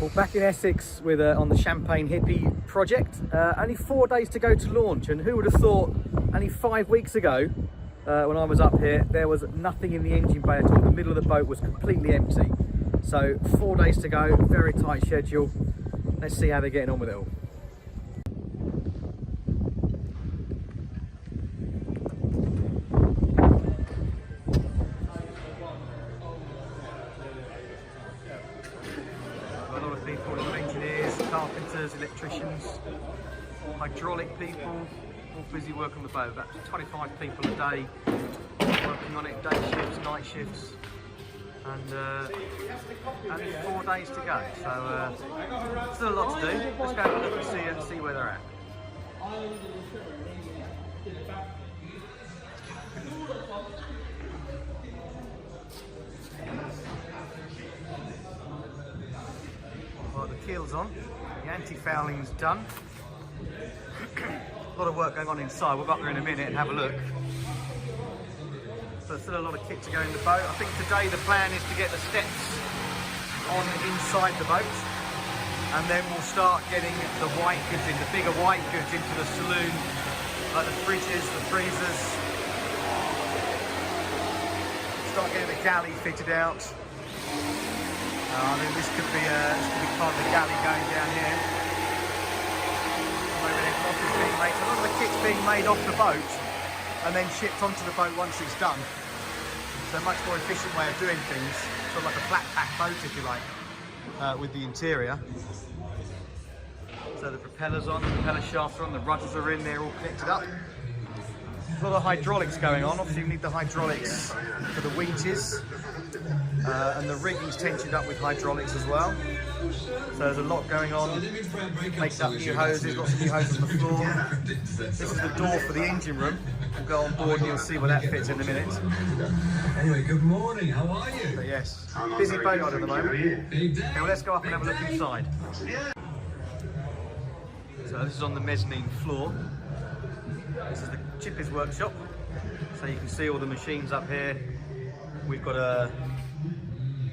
Well, back in Essex with on the Champagne Hippy project. Only 4 days to go to launch, and who would have thought only 5 weeks ago when I was up here there was nothing in the engine bay at all. The middle of the boat was completely empty. So 4 days to go, very tight schedule. Let's see how they're getting on with it all. A lot of people, a lot of engineers, carpenters, electricians, hydraulic people, all busy working on the boat. About 25 people a day working on it, day shifts, night shifts, and only 4 days to go. So still a lot to do. Let's go have a look and see where they're at. Right, the keel's on, the anti-fouling's done. A lot of work going on inside. We'll go up there in a minute and have a look. So there's still a lot of kit to go in the boat. I think today the plan is to get the steps on inside the boat, and then we'll start getting the white goods in, the bigger white goods into the saloon, like the fridges, the freezers. Start getting the galley fitted out. I mean, this could be part of the galley going down here. A lot of the kit's being made off the boat and then shipped onto the boat once it's done. So a much more efficient way of doing things, sort of like a flat pack boat if you like, with the interior. So the propeller's on, the propeller shafts are on, the rudders are in, they're all connected up. A lot of hydraulics going on. Obviously you need the hydraulics for the winches, and the rigging's tensioned up with hydraulics as well. So there's a lot going on. Makes up new hoses, lots of new hoses on the floor. This is the door for the engine room. We'll go on board and you'll see where that fits in a minute. Anyway, good morning, how are you? But yes, busy boat ride at the moment. Okay, well, let's go up and have a look inside. So this is on the mezzanine floor. This is the chippers workshop. So you can see all the machines up here. We've got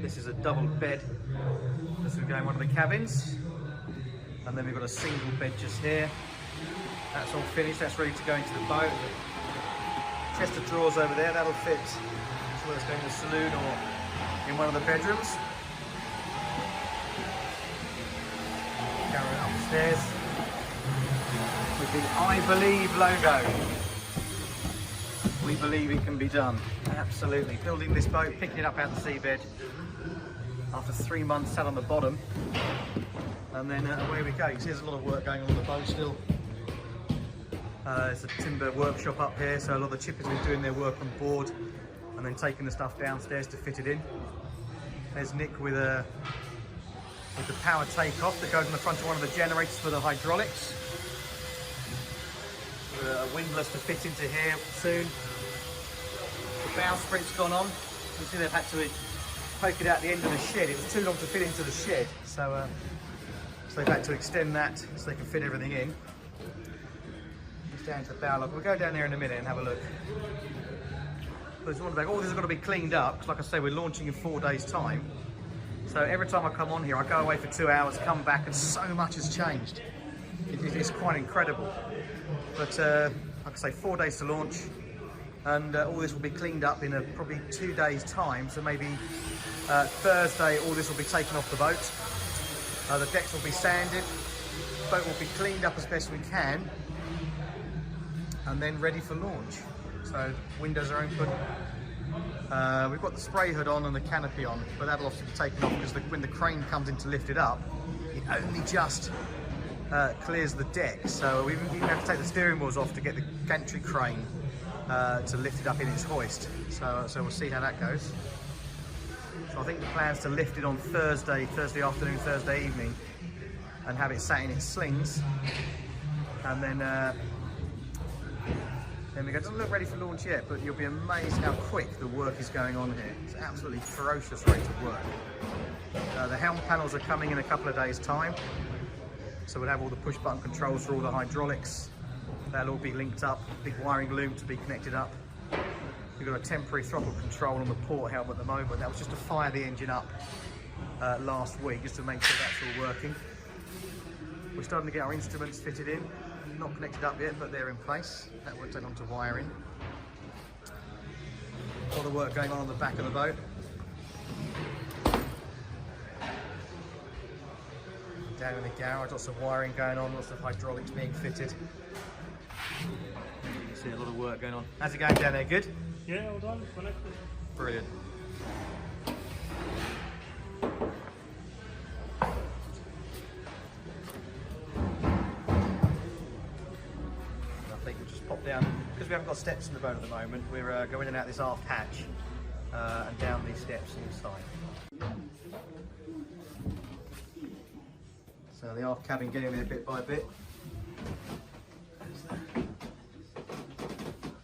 this is a double bed. This will go in one of the cabins. And then we've got a single bed just here. That's all finished, that's ready to go into the boat. Chest of drawers over there, that'll fit. So whether it's going in the saloon or in one of the bedrooms. Going upstairs with the I Believe logo. We believe it can be done. Absolutely. Building this boat, picking it up out the seabed after 3 months sat on the bottom, and then away we go. You see there's a lot of work going on the boat still. It's a timber workshop up here, so a lot of the chippers have been doing their work on board and then taking the stuff downstairs to fit it in. There's Nick with the power takeoff that goes on the front of one of the generators for the hydraulics. A windlass to fit into here soon. The bowsprint's gone on. You see they've had to poke it out the end of the shed. It was too long to fit into the shed, so they've had to extend that so they can fit everything in. It's down to the bow lock. We'll go down there in a minute and have a look. But all this has got to be cleaned up, because like I say, we're launching in 4 days' time. So every time I come on here, I go away for 2 hours, come back, and so much has changed. It's quite incredible. But like I say, 4 days to launch, and all this will be cleaned up in probably 2 days' time. So maybe Thursday, all this will be taken off the boat. The decks will be sanded, the boat will be cleaned up as best we can, and then ready for launch. So windows are open. We've got the spray hood on and the canopy on, but that'll obviously be taken off because when the crane comes in to lift it up, it only just clears the deck. So we even have to take the steering wheels off to get the gantry crane to lift it up in its hoist. So we'll see how that goes. So I think the plan is to lift it on Thursday afternoon, Thursday evening, and have it sat in its slings, and then we go. It doesn't look ready for launch yet, but you'll be amazed how quick the work is going on here. It's an absolutely ferocious rate of work. The helm panels are coming in a couple of days' time, so we'll have all the push button controls for all the hydraulics. They'll all be linked up, big wiring loom to be connected up. We've got a temporary throttle control on the port helm at the moment. That was just to fire the engine up last week just to make sure that's all working. We're starting to get our instruments fitted in, not connected up yet, but they're in place. That won't take long to wire in. A lot of work going on the back of the boat. Down in the garage, lots of wiring going on, lots of hydraulics being fitted. You can see a lot of work going on. How's it going down there? Good? Yeah, all done. Connected. Brilliant. I think we'll just pop down, because we haven't got steps in the boat at the moment, we're going in and out this aft hatch and down these steps inside. So the aft cabin getting there bit by bit.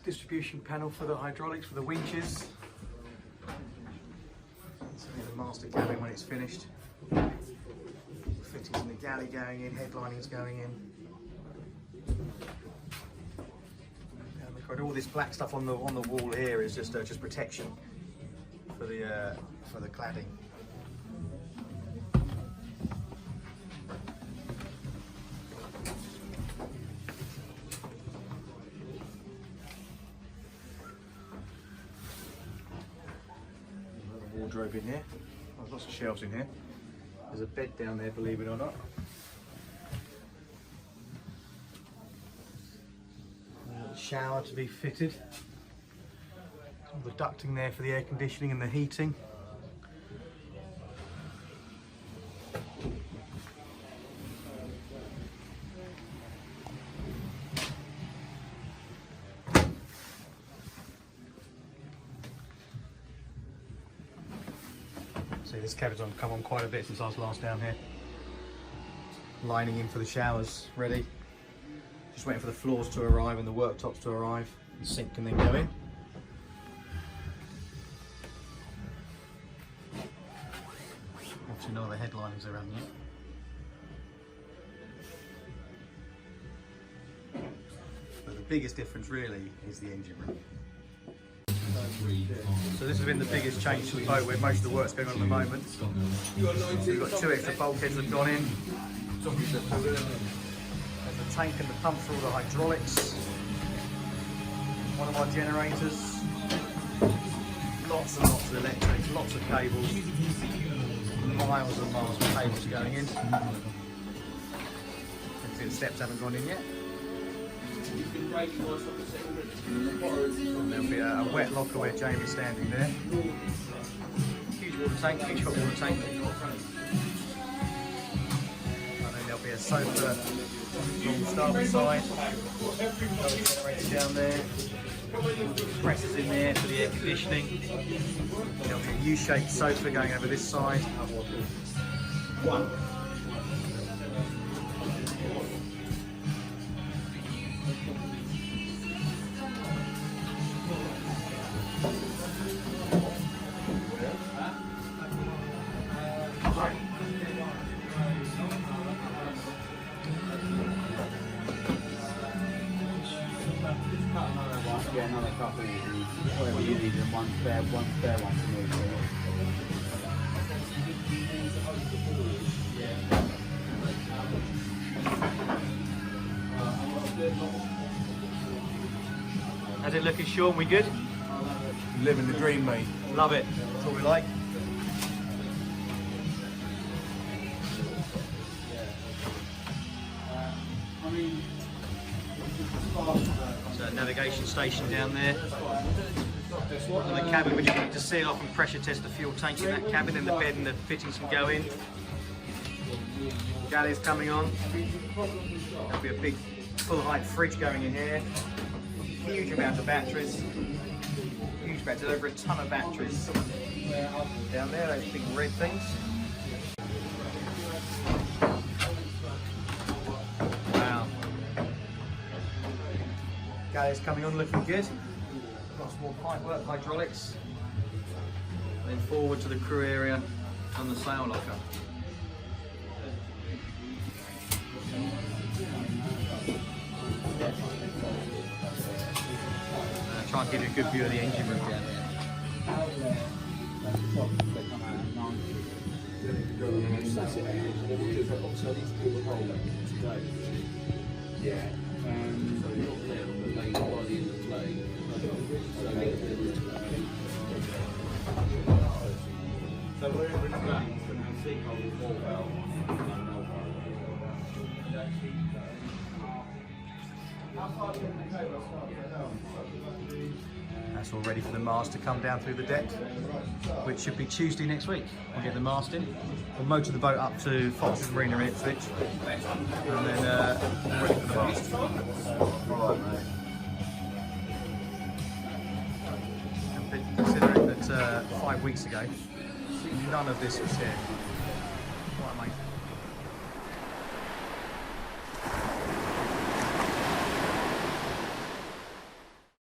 Distribution panel for the hydraulics, for the winches. So the master cabin when it's finished. Fittings in the galley going in, headlining's going in. Down the corridor, all this black stuff on the wall here is just protection for the cladding. Wardrobe in here. There's lots of shelves in here. There's a bed down there, believe it or not. Shower to be fitted. All the ducting there for the air conditioning and the heating. See, this cabin's come on quite a bit since I was last down here. Lining in for the showers, ready. Just waiting for the floors to arrive and the worktops to arrive. The sink can then go in. Obviously no other headlinings around yet. But the biggest difference really is the engine room. So this has been the biggest change to the boat, where most of the work's going on at the moment. So we've got 2 extra bulkheads that have gone in. There's the tank and the pump for all the hydraulics. One of our generators. Lots and lots of electrics, lots of cables. Miles and miles of cables going in. You can see the steps haven't gone in yet. And there'll be a wet locker where Jamie's standing there. Huge water tank, huge hot water tank. And then there'll be a sofa on the starboard side. Another generator down there. Compressors in there for the air conditioning. There'll be a U-shaped sofa going over this side. Get another couple and whatever you need, and one spare one to move. How's it looking, Sean? We good? Living the dream, mate. Love it. That's what we like. So navigation station down there. And the cabin, we just need to seal off and pressure test the fuel tank in that cabin, and the bed and the fittings can go in. Galley's coming on. There'll be a big full height fridge going in here. Huge amount of batteries. Huge batteries, over a ton of batteries. Down there, those big red things. Wow. Galley's coming on, looking good. Lots more pipe work, hydraulics. Then forward to the crew area and the sail locker. Try and give you a good view of the engine room down there. That's it. Because obviously I need to pull the hole today. Yeah. So not now, but later by the end of play. So wherever it's going, it's going to have sinkhole 4 valve on it. That's all ready for the mast to come down through the deck, which should be Tuesday next week. We'll get the mast in. We'll motor the boat up to Fox Marina in Ipswich, and then ready for the mast. And considering that 5 weeks ago, none of this was here.